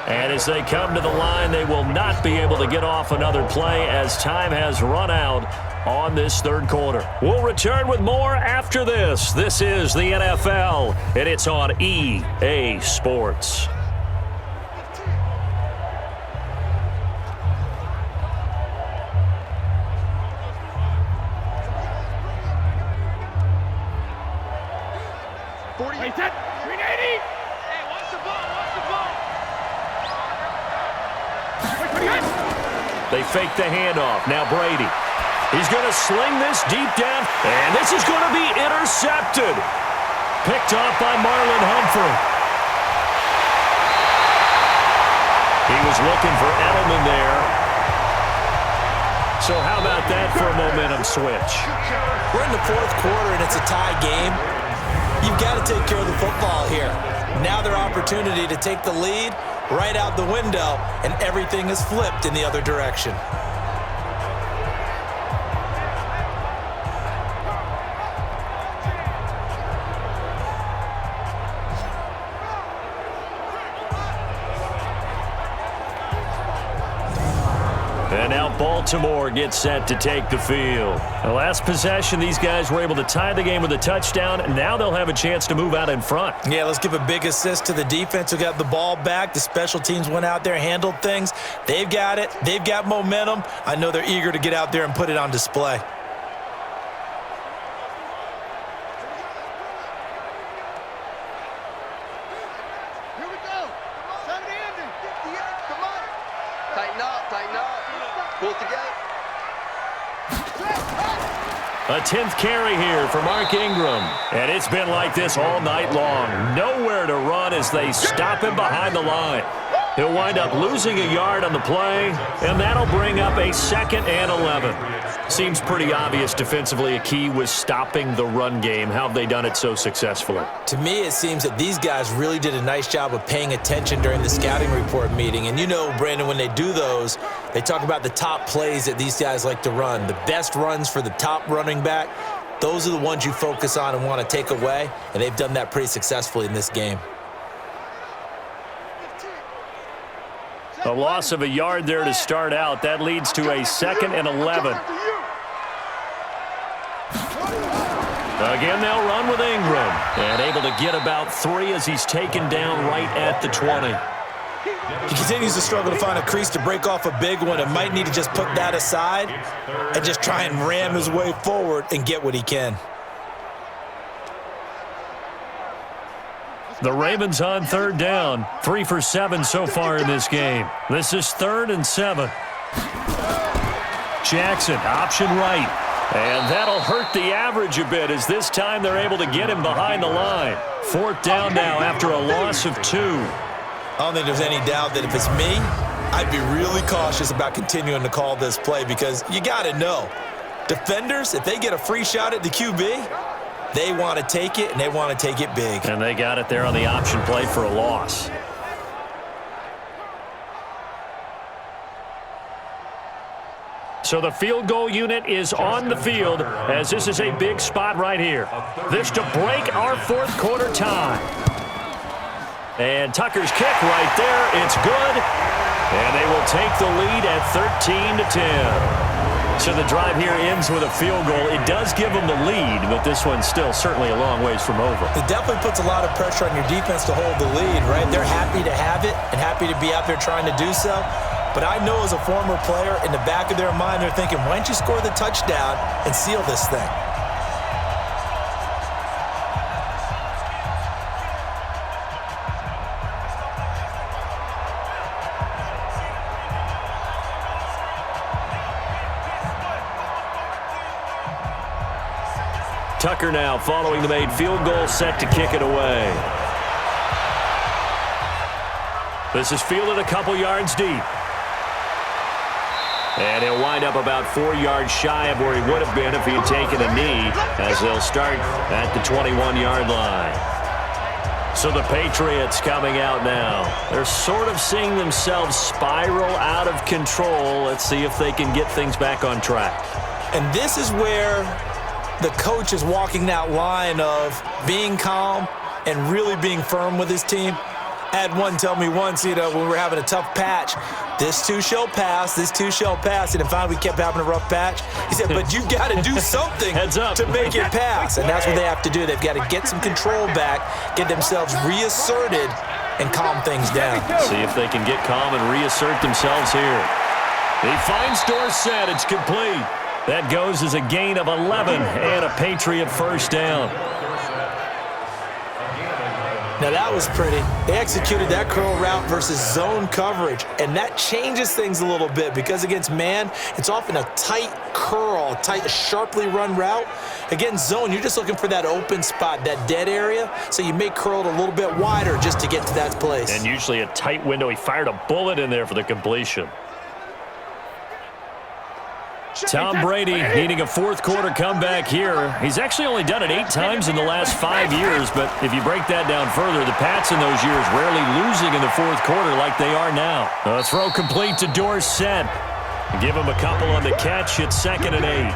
And as they come to the line, they will not be able to get off another play as time has run out on this 3rd quarter. We'll return with more after this. This is the NFL, and it's on EA Sports. They fake the handoff. Now Brady. He's going to sling this deep down, and this is going to be intercepted. Picked off by Marlon Humphrey. He was looking for Edelman there. So how about that for a momentum switch? We're in the 4th quarter, and it's a tie game. You've got to take care of the football here. Now their opportunity to take the lead right out the window, and everything is flipped in the other direction. And now Baltimore gets set to take the field. The last possession, these guys were able to tie the game with a touchdown, and now they'll have a chance to move out in front. Yeah, let's give a big assist to the defense who got the ball back. The special teams went out there, handled things. They've got it. They've got momentum. I know they're eager to get out there and put it on display. A 10th carry here for Mark Ingram. And it's been like this all night long. Nowhere to run as they stop him behind the line. He'll wind up losing a yard on the play, and that'll bring up a 2nd and 11. Seems pretty obvious defensively a key was stopping the run game. How have they done it so successfully? To me, it seems that these guys really did a nice job of paying attention during the scouting report meeting. And you know, Brandon, when they do those, they talk about the top plays that these guys like to run. The best runs for the top running back, those are the ones you focus on and want to take away. And they've done that pretty successfully in this game. A loss of a yard there to start out. That leads to a 2nd and 11. Again, they'll run with Ingram. And able to get about 3 as he's taken down right at the 20. He continues to struggle to find a crease to break off a big one and might need to just put that aside and just try and ram his way forward and get what he can. The Ravens on 3rd down. 3 for 7 so far in this game. This is 3rd and 7. Jackson, option right. And that'll hurt the average a bit as this time they're able to get him behind the line. 4th down now after a loss of 2. I don't think there's any doubt that if it's me, I'd be really cautious about continuing to call this play because you got to know, defenders, if they get a free shot at the QB, they want to take it, and they want to take it big. And they got it there on the option play for a loss. So the field goal unit is on the field as this is a big spot right here. This to break our 4th quarter tie. And Tucker's kick right there. It's good. And they will take the lead at 13-10. So the drive here ends with a field goal. It does give them the lead, but this one's still certainly a long ways from over. It definitely puts a lot of pressure on your defense to hold the lead, right? They're happy to have it and happy to be out there trying to do so. But I know as a former player, in the back of their mind, they're thinking, why don't you score the touchdown and seal this thing? Tucker now following the made field goal, set to kick it away. This is fielded a couple yards deep. And he'll wind up about 4 yards shy of where he would have been if he had taken a knee, as they'll start at the 21-yard line. So the Patriots coming out now. They're sort of seeing themselves spiral out of control. Let's see if they can get things back on track. And this is where the coach is walking that line of being calm and really being firm with his team. I had one tell me once, when we were having a tough patch, this too shall pass, this too shall pass. And finally we kept having a rough patch. He said, but you got to do something to make it pass. And that's what they have to do. They've got to get some control back, get themselves reasserted, and calm things down. See if they can get calm and reassert themselves here. He finds Dorsett. It's complete. That goes as a gain of 11 and a Patriot 1st down. Now that was pretty. They executed that curl route versus zone coverage, and that changes things a little bit because against man, it's often a tight curl, tight, sharply run route. Against zone, you're just looking for that open spot, that dead area, so you may curl it a little bit wider just to get to that place. And usually a tight window. He fired a bullet in there for the completion. Tom Brady needing a 4th quarter comeback here. He's actually only done it 8 times in the last 5 years, but if you break that down further, the Pats in those years rarely losing in the 4th quarter like they are now. A throw complete to Dorsett. Give him a couple on the catch. It's 2nd and 8.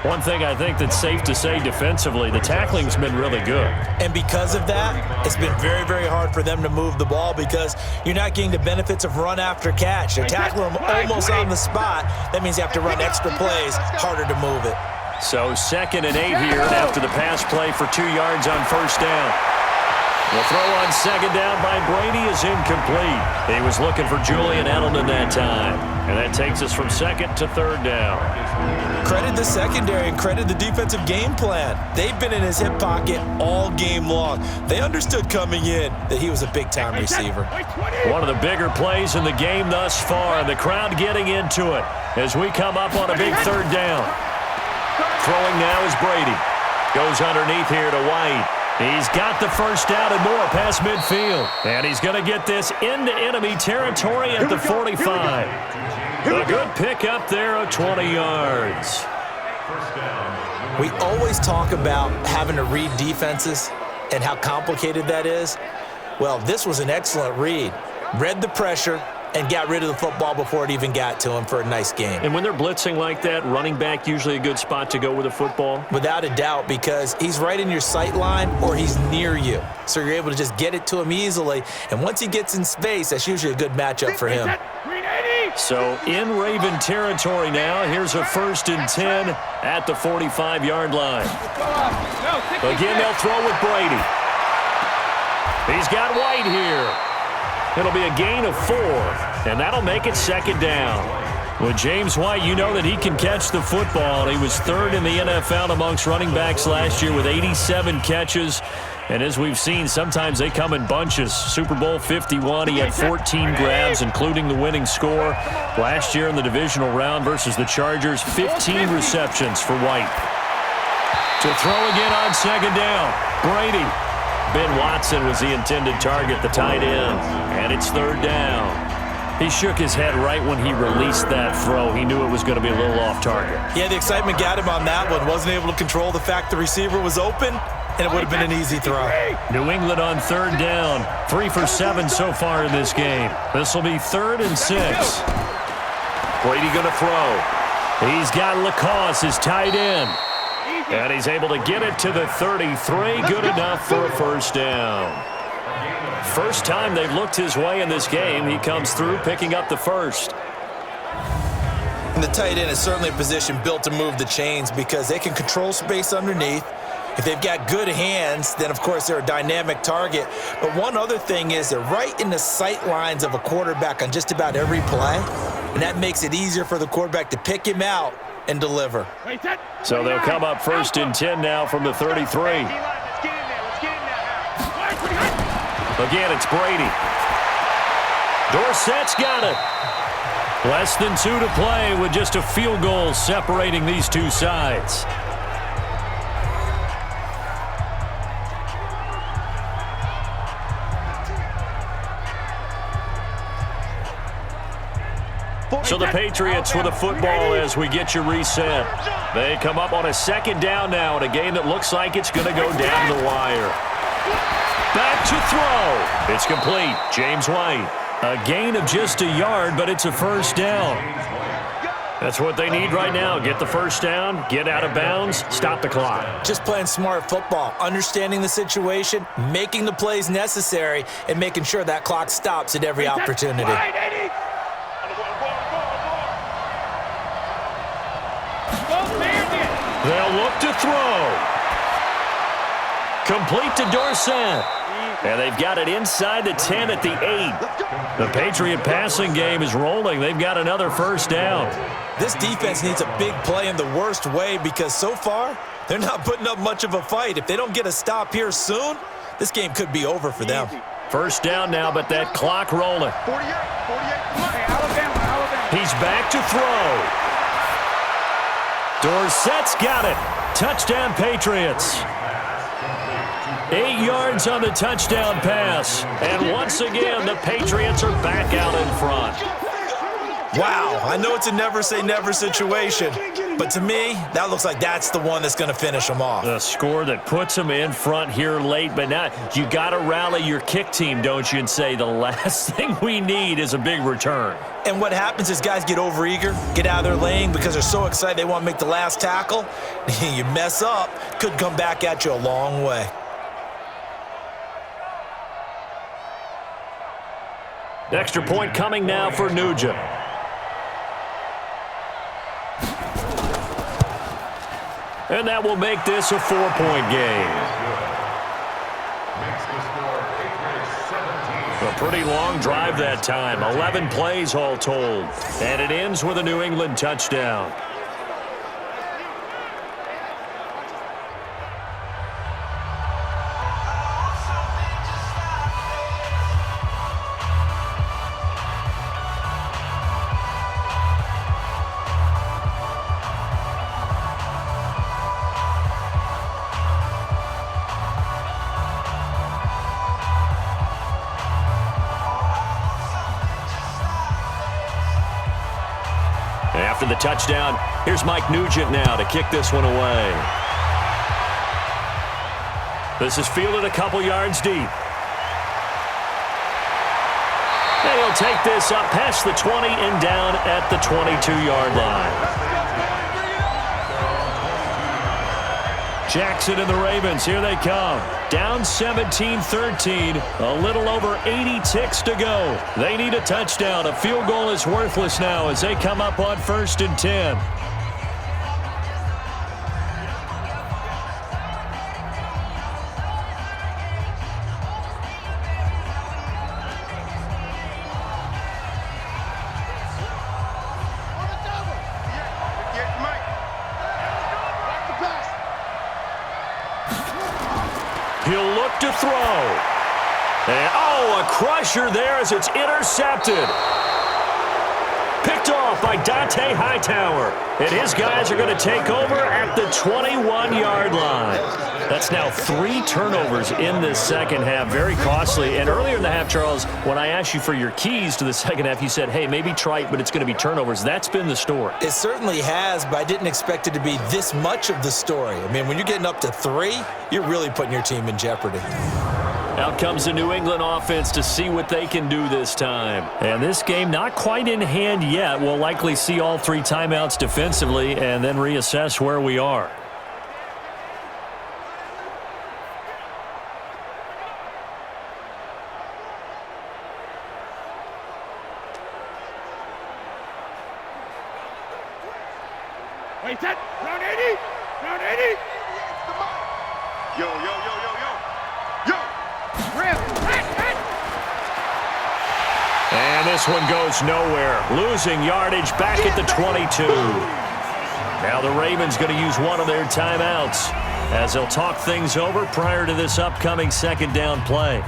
One thing I think that's safe to say defensively, the tackling's been really good. And because of that, it's been very, very hard for them to move the ball because you're not getting the benefits of run after catch. They're tackling them almost on the spot. That means you have to run extra plays, harder to move it. So 2nd and 8 here after the pass play for 2 yards on 1st down. The throw on 2nd down by Brady is incomplete. He was looking for Julian Edelman that time. And that takes us from 2nd to 3rd down. Credit the secondary and credit the defensive game plan. They've been in his hip pocket all game long. They understood coming in that he was a big-time receiver. One of the bigger plays in the game thus far, and the crowd getting into it as we come up on a big 3rd down. Throwing now is Brady. Goes underneath here to White. He's got the 1st down and more past midfield. And he's going to get this into enemy territory at the 45. A good pickup there of 20 yards. We always talk about having to read defenses and how complicated that is. Well, this was an excellent read. Read the pressure and got rid of the football before it even got to him for a nice game. And when they're blitzing like that, running back usually a good spot to go with the football? Without a doubt, because he's right in your sight line or he's near you. So you're able to just get it to him easily. And once he gets in space, that's usually a good matchup for him. So in Raven territory now. Here's a 1st and 10 at the 45-yard line. Again, they'll throw with Brady. He's got White here. It'll be a gain of 4, and that'll make it 2nd down. With James White, you know that he can catch the football. He was 3rd in the NFL amongst running backs last year with 87 catches. And as we've seen, sometimes they come in bunches. Super Bowl 51, he had 14 grabs, including the winning score. Last year in the divisional round versus the Chargers, 15 receptions for White. To throw again on 2nd down, Brady. Ben Watson was the intended target, the tight end. And it's 3rd down. He shook his head right when he released that throw. He knew it was going to be a little off target. Yeah, the excitement got him on that one. Wasn't able to control the fact the receiver was open, and it would have been an easy throw. New England on 3rd down. 3 for 7 so far in this game. This will be 3rd and 6. Brady going to throw. He's got Lacoste, his tight end. And he's able to get it to the 33. Good enough for a 1st down. First time they've looked his way in this game. He comes through picking up the 1st. And the tight end is certainly a position built to move the chains because they can control space underneath. If they've got good hands, then, of course, they're a dynamic target. But one other thing is they're right in the sight lines of a quarterback on just about every play, and that makes it easier for the quarterback to pick him out and deliver. So they'll come up 1st and 10 now from the 33. Again, it's Brady. Dorsett's got it. Less than 2 to play with just a field goal separating these two sides. So the Patriots with a football as we get you reset. They come up on a 2nd down now in a game that looks like it's going to go down the wire. Back to throw. It's complete. James White. A gain of just a yard, but it's a 1st down. That's what they need right now. Get the 1st down, get out of bounds, stop the clock. Just playing smart football, understanding the situation, making the plays necessary, and making sure that clock stops at every opportunity. They'll look to throw. Complete to Dorsett. And they've got it inside the 10 at the 8. The Patriot passing game is rolling. They've got another 1st down. This defense needs a big play in the worst way because so far, they're not putting up much of a fight. If they don't get a stop here soon, this game could be over for them. 1st down now, but that clock rolling. 48. Alabama. He's back to throw. Dorsett's got it. Touchdown, Patriots. 8 yards on the touchdown pass. And once again, the Patriots are back out in front. Wow, I know it's a never-say-never situation, but to me, that looks like that's the one that's going to finish them off. The score that puts them in front here late, but now you got to rally your kick team, don't you, and say the last thing we need is a big return. And what happens is guys get overeager, get out of their lane because they're so excited they want to make the last tackle. You mess up, could come back at you a long way. Extra point coming now for Nugent. And that will make this a 4-point game. A pretty long drive that time. 11 plays all told. And it ends with a New England touchdown. After the touchdown, here's Mike Nugent now to kick this one away. This is fielded a couple yards deep. And he'll take this up past the 20 and down at the 22-yard line. Jackson and the Ravens, here they come. Down 17-13, a little over 80 ticks to go. They need a touchdown. A field goal is worthless now as they come up on 1st and 10. He'll look to throw. And, a crusher there as it's intercepted. Picked off by Dante Hightower. And his guys are going to take over at the 21-yard line. That's now 3 turnovers in this second half. Very costly. And earlier in the half, Charles, when I asked you for your keys to the second half, you said, hey, maybe try it, but it's going to be turnovers. That's been the story. It certainly has, but I didn't expect it to be this much of the story. I mean, when you're getting up to 3, you're really putting your team in jeopardy. Out comes the New England offense to see what they can do this time. And this game not quite in hand yet. We'll likely see all 3 timeouts defensively and then reassess where we are. Wait, that round 80, round 80. Yo, yo, yo, yo, yo, yo. And this one goes nowhere. Losing yardage back at the 22. Now the Ravens going to use one of their timeouts as they'll talk things over prior to this upcoming second down play.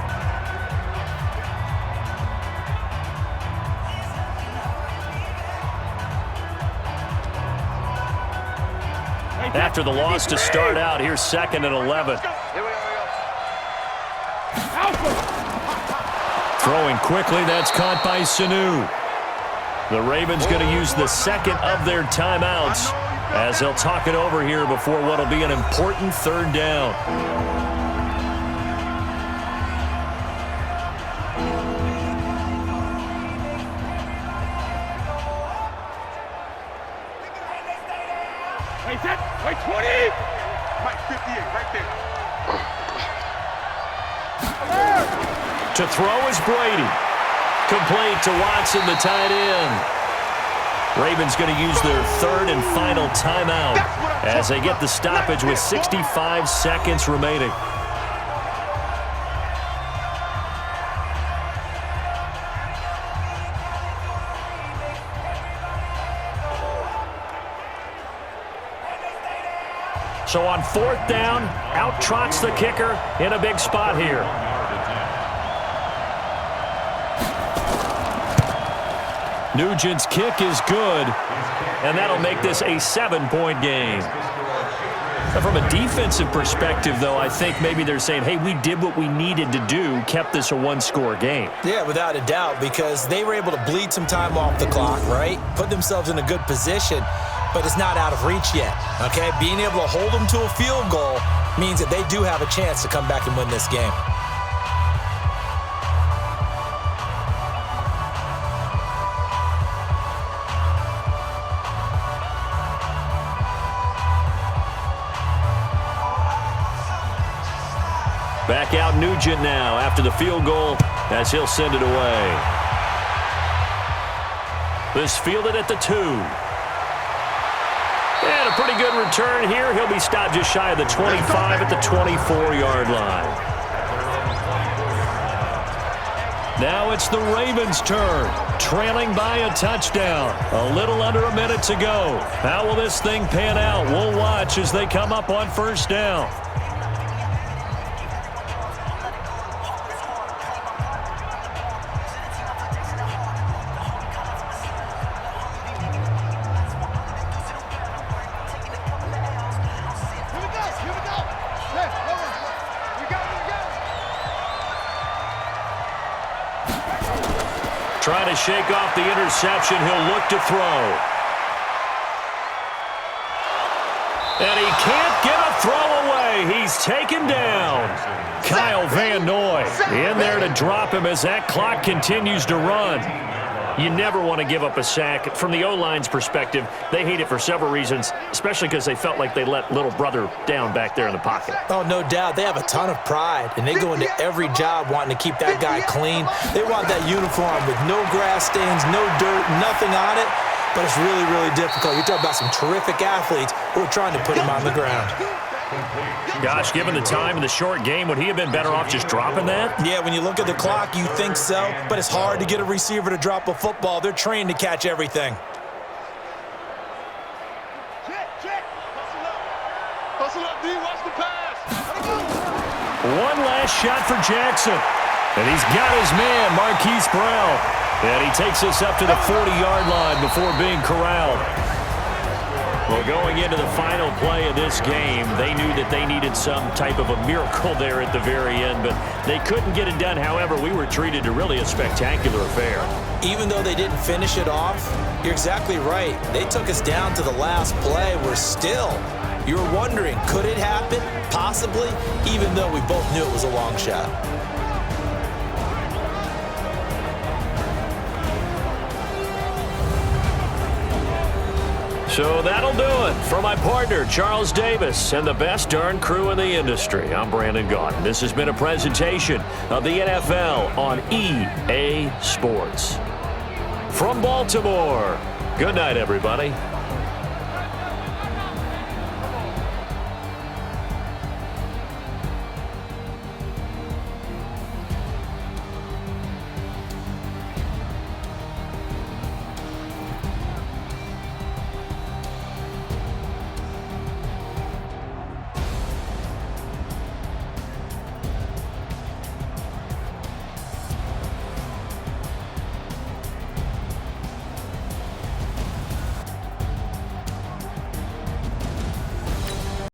After the loss to start out, here's 2nd and 11. Throwing quickly, that's caught by Sanu. The Ravens going to use the second of their timeouts as they'll talk it over here before what will be an important 3rd down. Wait, 20! Mike, 58, right there. To throw is Brady. Complete to Watson, the tight end. Ravens going to use their 3rd and final timeout as they get the stoppage with 65 seconds remaining. So on 4th down, out trots the kicker in a big spot here. Nugent's kick is good, and that'll make this a 7-point game. Now from a defensive perspective, though, I think maybe they're saying, hey, we did what we needed to do, kept this a 1-score game. Yeah, without a doubt, because they were able to bleed some time off the clock, right? Put themselves in a good position, but it's not out of reach yet, okay? Being able to hold them to a field goal means that they do have a chance to come back and win this game. Back out Nugent now after the field goal as he'll send it away. This fielded at the 2. And a pretty good return here. He'll be stopped just shy of the 25 at the 24-yard line. Now it's the Ravens' turn, trailing by a touchdown. A little under a minute to go. How will this thing pan out? We'll watch as they come up on 1st down. Trying to shake off the interception. He'll look to throw. And he can't get a throw away. He's taken down. Kyle Van Noy in there to drop him as that clock continues to run. You never want to give up a sack. From the O-line's perspective, they hate it for several reasons, especially because they felt like they let little brother down back there in the pocket. Oh, no doubt. They have a ton of pride, and they go into every job wanting to keep that guy clean. They want that uniform with no grass stains, no dirt, nothing on it, but it's really, really difficult. You're talking about some terrific athletes who are trying to put him on the ground. Gosh, given the time and the short game, would he have been better off just dropping that? Yeah, when you look at the clock, you think so, but it's hard to get a receiver to drop a football. They're trained to catch everything. Check. Hustle up, D. Watch the pass. One last shot for Jackson. And he's got his man, Marquise Brown. And he takes us up to the 40-yard line before being corralled. Well, going into the final play of this game, they knew that they needed some type of a miracle there at the very end, but they couldn't get it done. However, we were treated to really a spectacular affair. Even though they didn't finish it off, you're exactly right. They took us down to the last play. We're still, you were wondering, could it happen? Possibly, even though we both knew it was a long shot. So that'll do it. For my partner, Charles Davis, and the best darn crew in the industry, I'm Brandon Gaudin. This has been a presentation of the NFL on EA Sports. From Baltimore, good night, everybody.